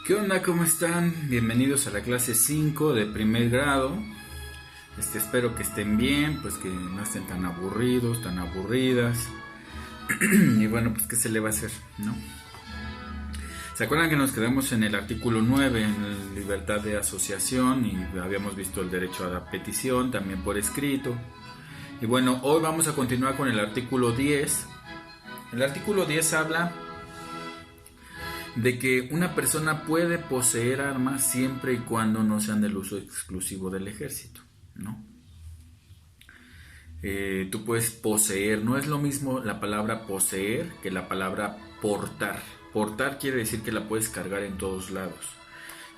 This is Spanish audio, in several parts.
¿Qué onda? ¿Cómo están? Bienvenidos a la clase 5 de primer grado. Espero que estén bien, pues que no estén tan aburridos, tan aburridas. Y bueno, pues qué se le va a hacer, ¿no? ¿Se acuerdan que nos quedamos en el artículo 9, en la libertad de asociación, y habíamos visto el derecho a la petición, también por escrito? Y bueno, hoy vamos a continuar con el artículo 10. El artículo 10 habla de que una persona puede poseer armas siempre y cuando no sean del uso exclusivo del ejército, ¿no? Tú puedes poseer, no es lo mismo la palabra poseer que la palabra portar. Portar quiere decir que la puedes cargar en todos lados.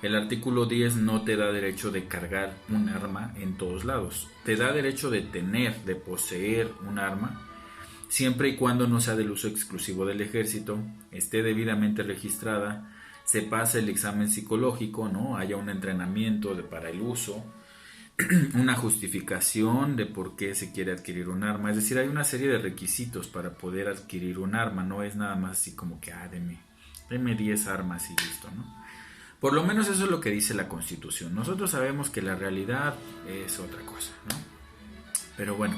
El artículo 10 no te da derecho de cargar un arma en todos lados. Te da derecho de tener, de poseer un arma, siempre y cuando no sea del uso exclusivo del ejército, esté debidamente registrada, se pase el examen psicológico, ¿no? Haya un entrenamiento para el uso, una justificación de por qué se quiere adquirir un arma. Es decir, hay una serie de requisitos para poder adquirir un arma. No es nada más así como que, deme 10 armas y listo, ¿no? Por lo menos eso es lo que dice la Constitución. Nosotros sabemos que la realidad es otra cosa, ¿no? Pero bueno,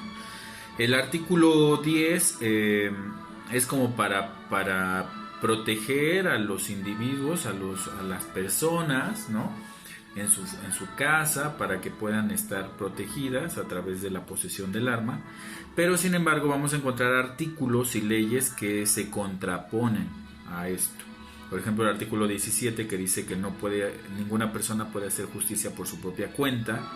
el artículo 10 es como para proteger a los individuos, a las personas, ¿no? En su casa, para que puedan estar protegidas a través de la posesión del arma. Pero sin embargo vamos a encontrar artículos y leyes que se contraponen a esto. Por ejemplo, el artículo 17, que dice que ninguna persona puede hacer justicia por su propia cuenta.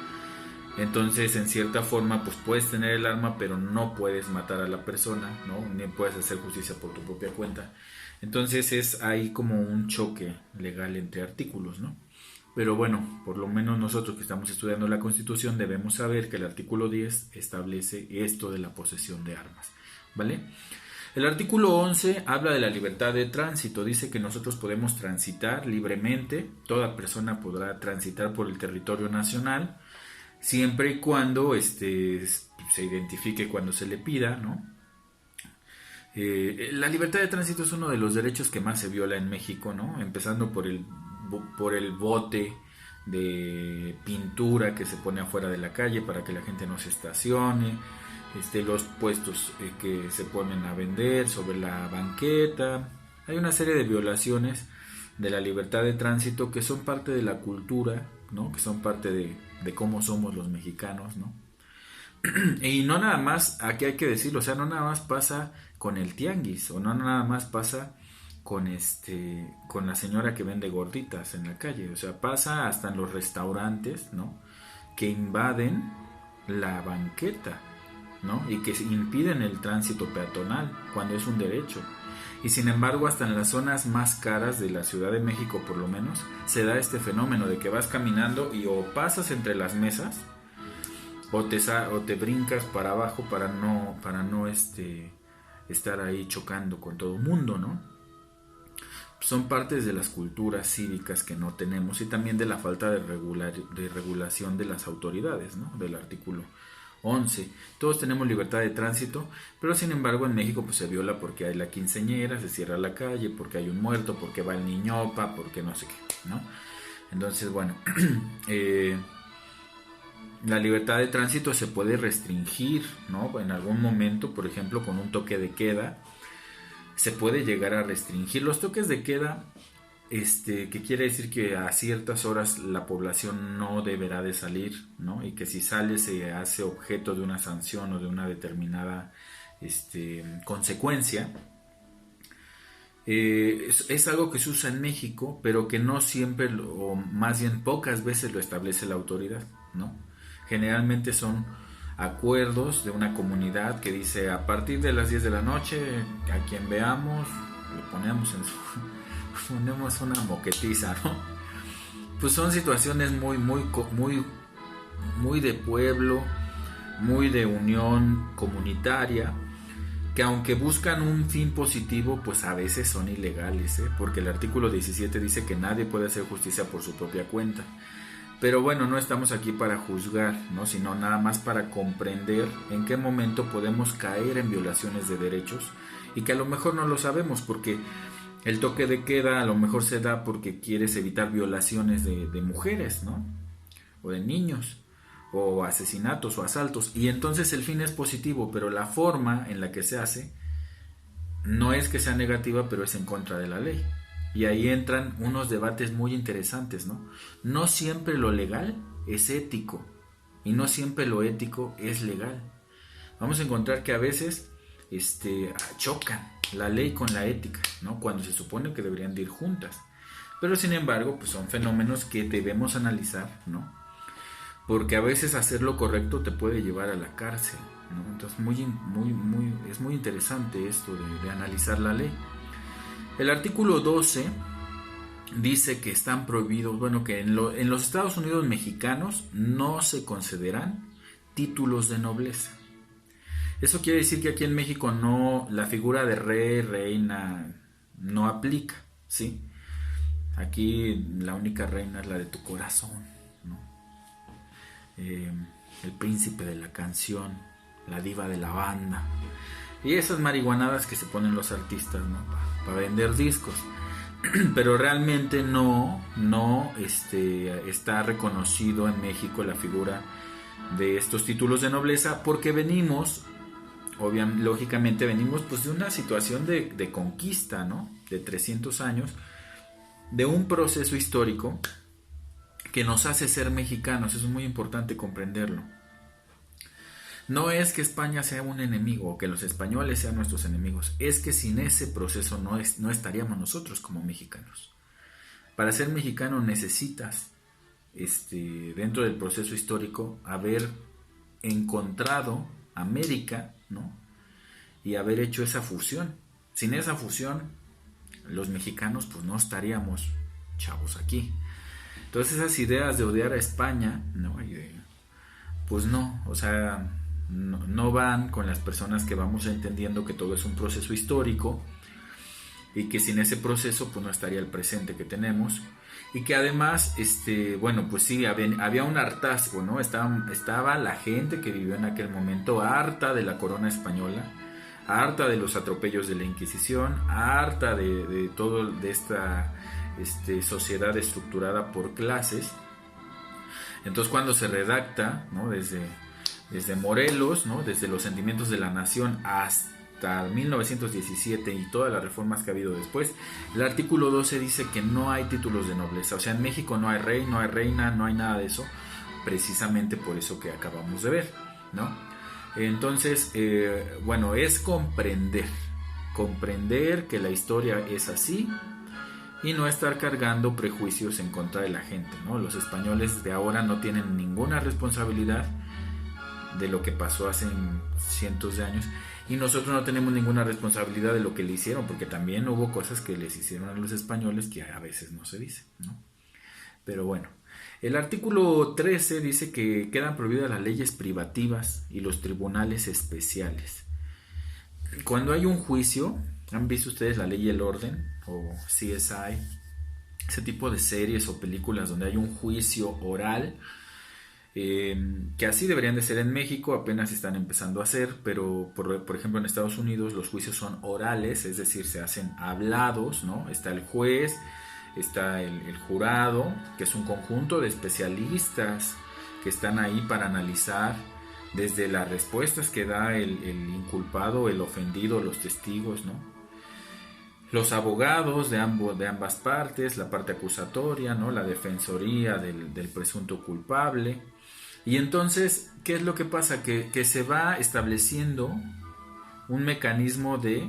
Entonces, en cierta forma, pues puedes tener el arma, pero no puedes matar a la persona, ¿no? Ni puedes hacer justicia por tu propia cuenta. Entonces es ahí como un choque legal entre artículos, ¿no? Pero bueno, por lo menos nosotros que estamos estudiando la Constitución debemos saber que el artículo 10 establece esto de la posesión de armas, ¿vale? El artículo 11 habla de la libertad de tránsito. Dice que nosotros podemos transitar libremente, toda persona podrá transitar por el territorio nacional, siempre y cuando se identifique cuando se le pida, ¿no? La libertad de tránsito es uno de los derechos que más se viola en México, ¿no? Empezando por el bote de pintura que se pone afuera de la calle para que la gente no se estacione, los puestos que se ponen a vender sobre la banqueta. Hay una serie de violaciones de la libertad de tránsito que son parte de la cultura, ¿no? Que son parte de cómo somos los mexicanos, ¿no? Y no nada más, aquí hay que decirlo, o sea, no nada más pasa con el tianguis, o no nada más pasa con con la señora que vende gorditas en la calle, o sea, pasa hasta en los restaurantes, ¿no? Que invaden la banqueta, ¿no? Y que impiden el tránsito peatonal cuando es un derecho. Y sin embargo, hasta en las zonas más caras de la Ciudad de México, por lo menos, se da este fenómeno de que vas caminando y o pasas entre las mesas o te brincas para abajo para no estar ahí chocando con todo el mundo, ¿no? Son partes de las culturas cívicas que no tenemos, y también de la falta de regulación de las autoridades, ¿no? Del artículo 11. Todos tenemos libertad de tránsito, pero sin embargo en México pues se viola porque hay la quinceañera, se cierra la calle, porque hay un muerto, porque va el niñopa, porque no sé qué, ¿no? Entonces, bueno, la libertad de tránsito se puede restringir, ¿no? En algún momento, por ejemplo, con un toque de queda, se puede llegar a restringir. Los toques de queda, que quiere decir que a ciertas horas la población no deberá de salir, ¿no? Y que si sale se hace objeto de una sanción o de una determinada consecuencia. Es algo que se usa en México, pero que no siempre, o más bien pocas veces lo establece la autoridad, ¿no? Generalmente son acuerdos de una comunidad que dice a partir de las 10 de la noche a quien veamos le ponemos una moquetiza, ¿no? Pues son situaciones muy de pueblo, muy de unión comunitaria, que aunque buscan un fin positivo, pues a veces son ilegales, ¿eh? Porque el artículo 17 dice que nadie puede hacer justicia por su propia cuenta. Pero bueno, no estamos aquí para juzgar, ¿no? Sino nada más para comprender en qué momento podemos caer en violaciones de derechos, y que a lo mejor no lo sabemos, porque El toque de queda a lo mejor se da porque quieres evitar violaciones de mujeres, ¿no? O de niños, o asesinatos o asaltos. Y entonces el fin es positivo, pero la forma en la que se hace no es que sea negativa, pero es en contra de la ley. Y ahí entran unos debates muy interesantes, ¿no? No siempre lo legal es ético y no siempre lo ético es legal. Vamos a encontrar que a veces chocan la ley con la ética, ¿no? Cuando se supone que deberían de ir juntas. Pero sin embargo, pues son fenómenos que debemos analizar, ¿no? Porque a veces hacer lo correcto te puede llevar a la cárcel, ¿no? Entonces es muy interesante esto de analizar la ley. El artículo 12 dice que están prohibidos, bueno, que en los Estados Unidos mexicanos no se concederán títulos de nobleza. Eso quiere decir que aquí en México no, la figura de rey, reina, no aplica, ¿sí? Aquí la única reina es la de tu corazón, ¿no? El príncipe de la canción, la diva de la banda. Y esas marihuanadas que se ponen los artistas, ¿no? Para vender discos. Pero realmente no está reconocido en México la figura de estos títulos de nobleza, porque venimos, lógicamente venimos pues de una situación de conquista, ¿no? De 300 años, de un proceso histórico que nos hace ser mexicanos. Eso es muy importante comprenderlo. No es que España sea un enemigo o que los españoles sean nuestros enemigos, es que sin ese proceso no estaríamos nosotros como mexicanos. Para ser mexicano necesitas, dentro del proceso histórico, haber encontrado América, ¿no? Y haber hecho esa fusión. Sin esa fusión, los mexicanos pues no estaríamos chavos aquí. Entonces esas ideas de odiar a España, ¿no? Pues no, o sea, no van con las personas que vamos entendiendo que todo es un proceso histórico y que sin ese proceso pues no estaría el presente que tenemos, y que además bueno, pues sí, había un hartazgo, ¿no? Estaba la gente que vivió en aquel momento harta de la corona española, harta de los atropellos de la Inquisición, harta de todo, de esta sociedad estructurada por clases. Entonces cuando se redacta, ¿no? Desde Morelos, ¿no? Desde los sentimientos de la nación hasta 1917 y todas las reformas que ha habido después, el artículo 12 dice que no hay títulos de nobleza. O sea, en México no hay rey, no hay reina, no hay nada de eso, precisamente por eso que acabamos de ver, ¿no? Entonces, bueno, es comprender que la historia es así y no estar cargando prejuicios en contra de la gente, ¿no? Los españoles de ahora no tienen ninguna responsabilidad de lo que pasó hace cientos de años, y nosotros no tenemos ninguna responsabilidad de lo que le hicieron, porque también hubo cosas que les hicieron a los españoles que a veces no se dice, ¿no? Pero bueno, el artículo 13 dice que quedan prohibidas las leyes privativas y los tribunales especiales. Cuando hay un juicio, ¿han visto ustedes La Ley y el Orden o CSI? Ese tipo de series o películas donde hay un juicio oral, que así deberían de ser en México, apenas están empezando a hacer, pero por ejemplo en Estados Unidos los juicios son orales, es decir, se hacen hablados, ¿no? Está el juez, está el jurado, que es un conjunto de especialistas que están ahí para analizar desde las respuestas que da el inculpado, el ofendido, los testigos, ¿no? Los abogados de ambas partes, la parte acusatoria, ¿no? La defensoría del presunto culpable. Y entonces, ¿qué es lo que pasa? Que se va estableciendo un mecanismo de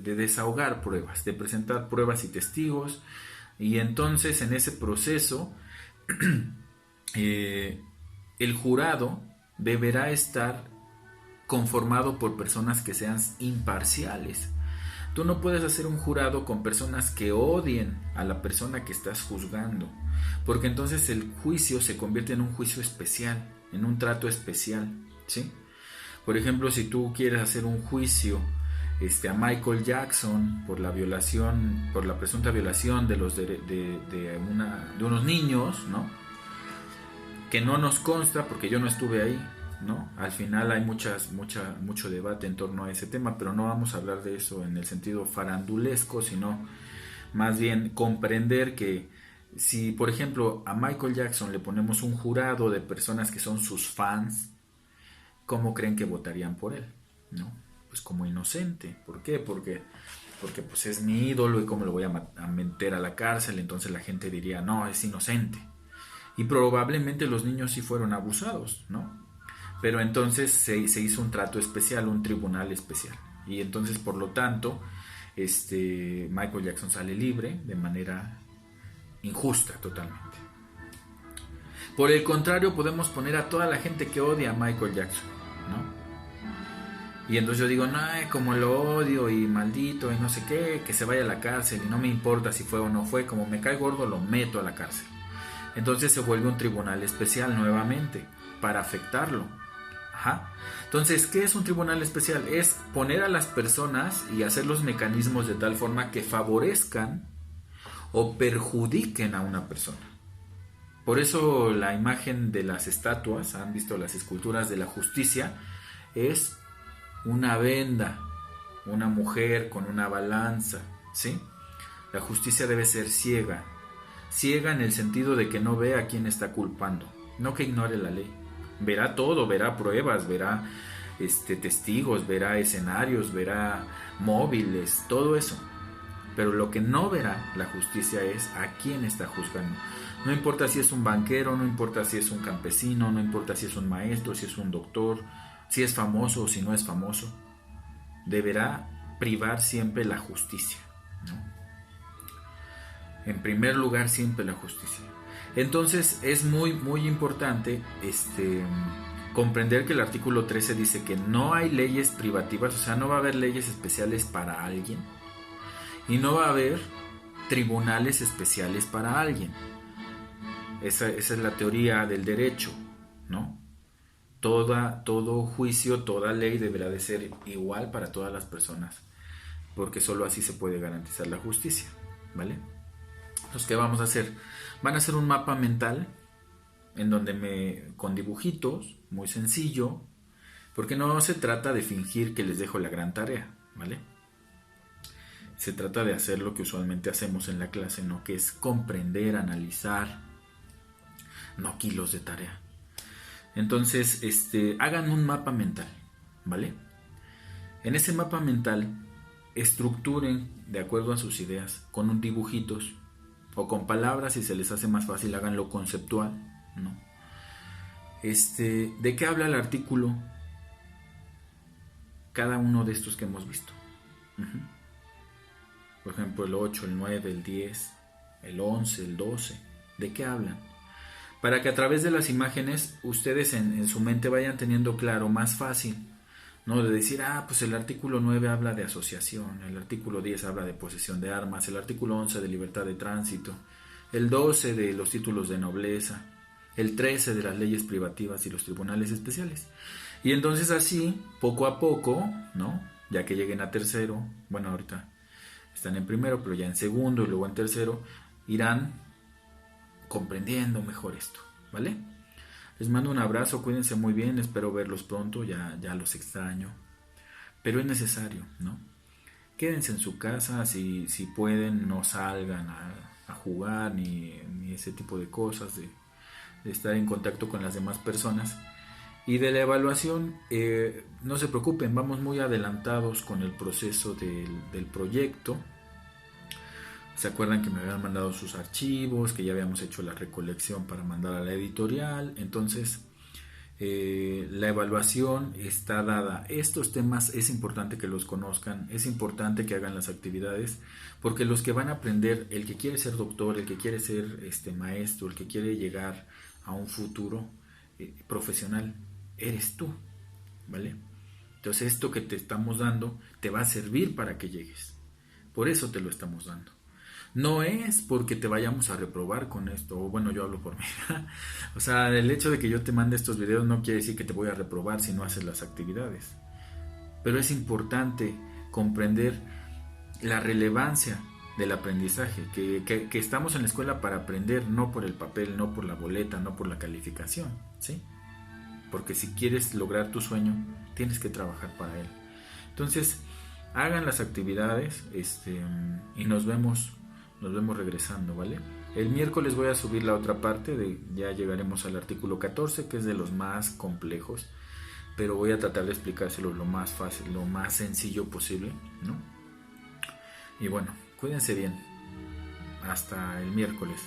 desahogar pruebas, de presentar pruebas y testigos. Y entonces en ese proceso el jurado deberá estar conformado por personas que sean imparciales. Tú no puedes hacer un jurado con personas que odien a la persona que estás juzgando, porque entonces el juicio se convierte en un juicio especial, en un trato especial, ¿sí? Por ejemplo, si tú quieres hacer un juicio a Michael Jackson por la violación, por la presunta violación de unos niños, ¿no? Que no nos consta porque yo no estuve ahí, ¿no? Al final hay mucho debate en torno a ese tema, pero no vamos a hablar de eso en el sentido farandulesco, sino más bien comprender que si, por ejemplo, a Michael Jackson le ponemos un jurado de personas que son sus fans, ¿cómo creen que votarían por él? ¿No? Pues como inocente. ¿Por qué? Porque pues es mi ídolo y cómo lo voy a meter a la cárcel, entonces la gente diría, no, es inocente. Y probablemente los niños sí fueron abusados, ¿no? Pero entonces se hizo un trato especial, un tribunal especial. Y entonces, por lo tanto, Michael Jackson sale libre de manera injusta totalmente. Por el contrario, podemos poner a toda la gente que odia a Michael Jackson, ¿no? Y entonces yo digo, no, como lo odio y maldito y no sé qué, que se vaya a la cárcel y no me importa si fue o no fue, como me cae gordo lo meto a la cárcel. Entonces se vuelve un tribunal especial nuevamente para afectarlo. Ajá. Entonces, ¿qué es un tribunal especial? Es poner a las personas y hacer los mecanismos de tal forma que favorezcan o perjudiquen a una persona. Por eso la imagen de las estatuas, han visto las esculturas de la justicia, es una venda, una mujer con una balanza, ¿sí? La justicia debe ser ciega. Ciega en el sentido de que no ve a quién está culpando, no que ignore la ley. Verá todo, verá pruebas, verá testigos, verá escenarios, verá móviles, todo eso. Pero lo que no verá la justicia es a quién está juzgando. No importa si es un banquero, no importa si es un campesino, no importa si es un maestro, si es un doctor, si es famoso o si no es famoso. Deberá privar siempre la justicia, ¿no? En primer lugar, siempre la justicia. Entonces es muy importante comprender que el artículo 13 dice que no hay leyes privativas, o sea, no va a haber leyes especiales para alguien y no va a haber tribunales especiales para alguien. Esa es la teoría del derecho, ¿no? Todo juicio, toda ley deberá de ser igual para todas las personas, porque solo así se puede garantizar la justicia, ¿vale? Entonces, ¿qué vamos a hacer? Van a hacer un mapa mental en donde con dibujitos, muy sencillo, porque no se trata de fingir que les dejo la gran tarea, ¿vale? Se trata de hacer lo que usualmente hacemos en la clase, ¿no? Que es comprender, analizar, no kilos de tarea. Entonces, hagan un mapa mental, ¿vale? En ese mapa mental, estructuren de acuerdo a sus ideas, con dibujitos o con palabras, si se les hace más fácil, háganlo conceptual, ¿no? ¿De qué habla el artículo? Cada uno de estos que hemos visto. Por ejemplo, el 8, el 9, el 10, el 11, el 12. ¿De qué hablan? Para que a través de las imágenes ustedes en su mente vayan teniendo claro, más fácil, ¿no? De decir, pues el artículo 9 habla de asociación, el artículo 10 habla de posesión de armas, el artículo 11 de libertad de tránsito, el 12 de los títulos de nobleza, el 13 de las leyes privativas y los tribunales especiales. Y entonces así, poco a poco, ¿no? Ya que lleguen a tercero, bueno, ahorita están en primero, pero ya en segundo y luego en tercero, irán comprendiendo mejor esto, ¿vale? Les mando un abrazo, cuídense muy bien, espero verlos pronto, ya los extraño, pero es necesario, ¿no? Quédense en su casa, si pueden, no salgan a jugar ni ese tipo de cosas, de estar en contacto con las demás personas. Y de la evaluación, no se preocupen, vamos muy adelantados con el proceso del proyecto. ¿Se acuerdan que me habían mandado sus archivos, que ya habíamos hecho la recolección para mandar a la editorial? Entonces, la evaluación está dada. Estos temas es importante que los conozcan, es importante que hagan las actividades, porque los que van a aprender, el que quiere ser doctor, el que quiere ser maestro, el que quiere llegar a un futuro profesional, eres tú, ¿vale? Entonces esto que te estamos dando te va a servir para que llegues. Por eso te lo estamos dando. No es porque te vayamos a reprobar con esto, o bueno, yo hablo por mí. O sea, el hecho de que yo te mande estos videos no quiere decir que te voy a reprobar si no haces las actividades. Pero es importante comprender la relevancia del aprendizaje, que estamos en la escuela para aprender, no por el papel, no por la boleta, no por la calificación, ¿sí? porque si quieres lograr tu sueño, tienes que trabajar para él. Entonces, hagan las actividades, y nos vemos regresando, ¿vale? El miércoles voy a subir la otra parte, ya llegaremos al artículo 14, que es de los más complejos, pero voy a tratar de explicárselo lo más fácil, lo más sencillo posible, ¿no? Y bueno, cuídense bien. Hasta el miércoles.